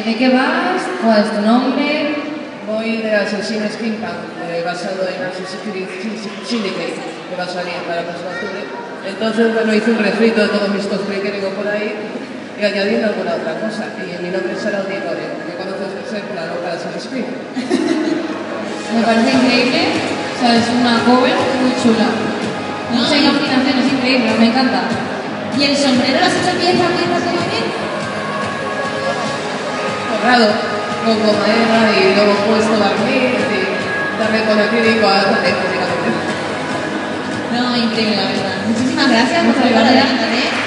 ¿De qué vas? ¿Cuál es tu nombre? Voy de asesino steampunk, basado en Assassin's Syndicate, que va a salir para el próximo octubre. Entonces, bueno, hice un refrito de todos mis cosplay que tengo por ahí y añadiendo alguna otra cosa. Y mi nombre es Adaro, que conoces por ser por la loca de Assassin's Creed. Me parece increíble. O sea, es una cover muy chula. Mucha imaginación, es increíble, me encanta. ¿Y el sombrero lo has hecho pieza muy bien? Forrado con madera y luego puesto barniz y darle con acrílico a la gente. No, increíble, la verdad. Muchísimas gracias por ayudarme.